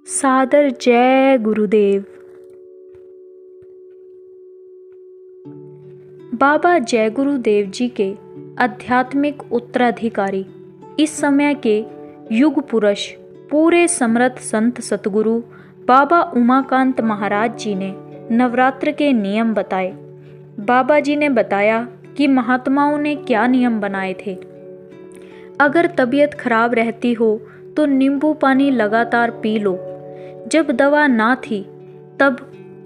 सादर जय गुरुदेव। बाबा जय गुरुदेव जी के आध्यात्मिक उत्तराधिकारी, इस समय के युग पुरुष, पूरे समर्थ संत सतगुरु बाबा उमाकांत महाराज जी ने नवरात्र के नियम बताए। बाबा जी ने बताया कि महात्माओं ने क्या नियम बनाए थे। अगर तबीयत खराब रहती हो तो नींबू पानी लगातार पी लो। जब दवा ना थी तब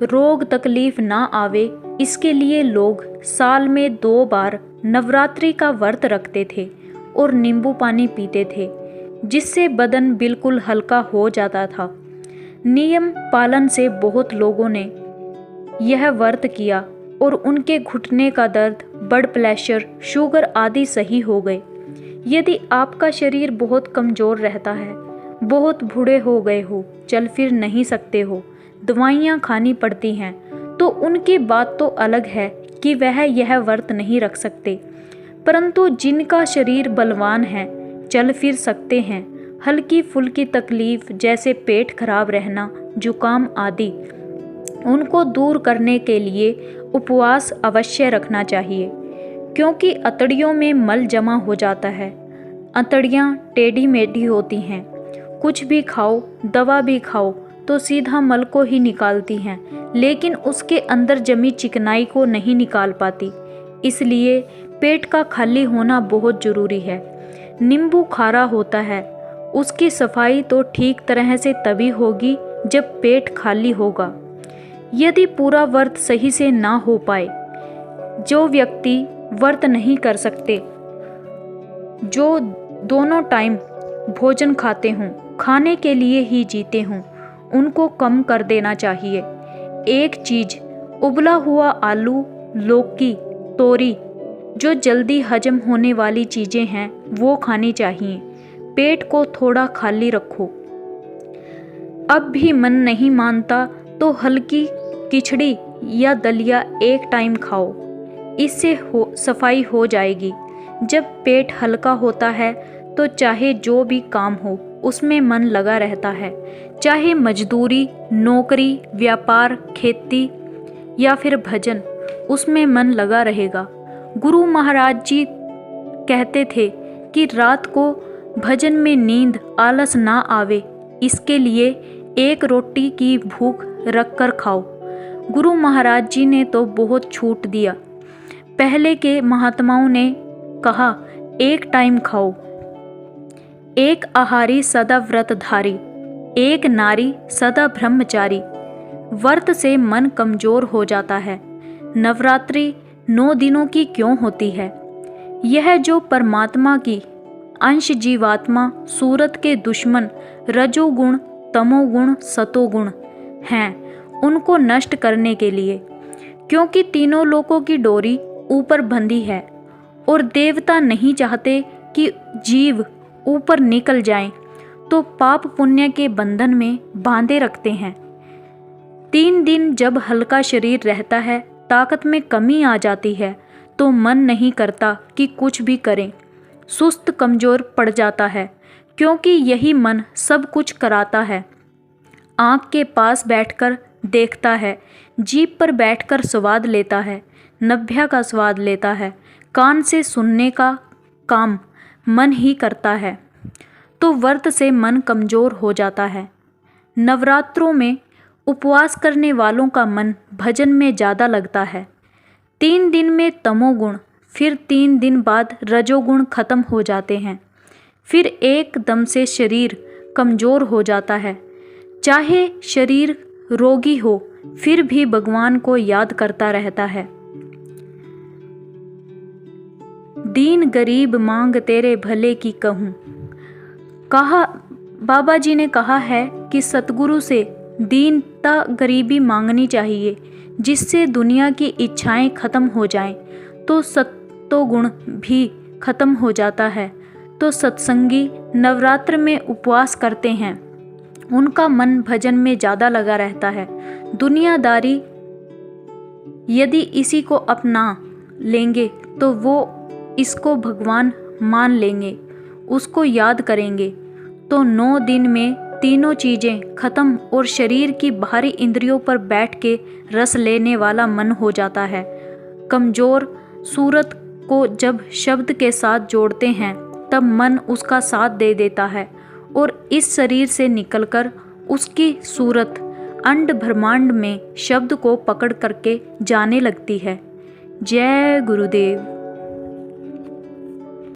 रोग तकलीफ ना आवे, इसके लिए लोग साल में 2 बार नवरात्रि का व्रत रखते थे और नींबू पानी पीते थे, जिससे बदन बिल्कुल हल्का हो जाता था। नियम पालन से बहुत लोगों ने यह व्रत किया और उनके घुटने का दर्द, ब्लड प्रेशर, शुगर आदि सही हो गए। यदि आपका शरीर बहुत कमज़ोर रहता है, बहुत बूढ़े हो गए हो, चल फिर नहीं सकते हो, दवाइयाँ खानी पड़ती हैं, तो उनकी बात तो अलग है कि वह यह व्रत नहीं रख सकते। परंतु जिनका शरीर बलवान है, चल फिर सकते हैं, हल्की फुल्की तकलीफ जैसे पेट खराब रहना, जुकाम आदि, उनको दूर करने के लिए उपवास अवश्य रखना चाहिए, क्योंकि अतड़ियों में मल जमा हो जाता है। अतड़ियाँ टेढ़ी मेढ़ी होती हैं, कुछ भी खाओ, दवा भी खाओ तो सीधा मल को ही निकालती हैं, लेकिन उसके अंदर जमी चिकनाई को नहीं निकाल पाती। इसलिए पेट का खाली होना बहुत ज़रूरी है। नींबू खारा होता है, उसकी सफाई तो ठीक तरह से तभी होगी जब पेट खाली होगा। यदि पूरा व्रत सही से ना हो पाए, जो व्यक्ति व्रत नहीं कर सकते, जो दोनों टाइम भोजन खाते हों, खाने के लिए ही जीते हों, उनको कम कर देना चाहिए। एक चीज़, उबला हुआ आलू, लौकी, तोरी, जो जल्दी हजम होने वाली चीज़ें हैं, वो खानी चाहिए। पेट को थोड़ा खाली रखो। अब भी मन नहीं मानता तो हल्की खिचड़ी या दलिया एक टाइम खाओ, इससे सफाई हो जाएगी। जब पेट हल्का होता है तो चाहे जो भी काम हो उसमें मन लगा रहता है, चाहे मजदूरी, नौकरी, व्यापार, खेती या फिर भजन, उसमें मन लगा रहेगा। गुरु महाराज जी कहते थे कि रात को भजन में नींद, आलस ना आवे, इसके लिए एक रोटी की भूख रख कर खाओ। गुरु महाराज जी ने तो बहुत छूट दिया। पहले के महात्माओं ने कहा, एक टाइम खाओ। एक आहारी सदा व्रतधारी, एक नारी सदा ब्रह्मचारी। व्रत से मन कमजोर हो जाता है। नवरात्रि 9 दिनों की क्यों होती है? यह जो परमात्मा की अंश जीवात्मा, सूरत के दुश्मन रजोगुण, तमोगुण, सतोगुण हैं, उनको नष्ट करने के लिए, क्योंकि तीनों लोकों की डोरी ऊपर बंधी है और देवता नहीं चाहते कि जीव ऊपर निकल जाएं, तो पाप पुण्य के बंधन में बांधे रखते हैं। 3 दिन जब हल्का शरीर रहता है, ताकत में कमी आ जाती है, तो मन नहीं करता कि कुछ भी करें, सुस्त कमजोर पड़ जाता है, क्योंकि यही मन सब कुछ कराता है। आँख के पास बैठकर देखता है, जीभ पर बैठकर स्वाद लेता है, नभ्या का स्वाद लेता है, कान से सुनने का काम मन ही करता है, तो व्रत से मन कमज़ोर हो जाता है। नवरात्रों में उपवास करने वालों का मन भजन में ज़्यादा लगता है। 3 दिन में तमोगुण, फिर 3 दिन बाद रजोगुण खत्म हो जाते हैं, फिर एकदम से शरीर कमज़ोर हो जाता है। चाहे शरीर रोगी हो, फिर भी भगवान को याद करता रहता है। दीन गरीब मांग तेरे भले की कहूँ। कहा, बाबा जी ने कहा है कि सतगुरु से दीनता गरीबी मांगनी चाहिए, जिससे दुनिया की इच्छाएं खत्म हो जाएं, तो सत्वगुण भी खत्म हो जाता है। तो सत्संगी नवरात्र में उपवास करते हैं, उनका मन भजन में ज़्यादा लगा रहता है। दुनियादारी यदि इसी को अपना लेंगे तो वो इसको भगवान मान लेंगे, उसको याद करेंगे, तो 9 दिन में तीनों चीज़ें खत्म और शरीर की बाहरी इंद्रियों पर बैठ के रस लेने वाला मन हो जाता है। कमज़ोर सूरत को जब शब्द के साथ जोड़ते हैं तब मन उसका साथ दे देता है और इस शरीर से निकलकर उसकी सूरत अंड ब्रह्मांड में शब्द को पकड़ करके जाने लगती है। जय गुरुदेव।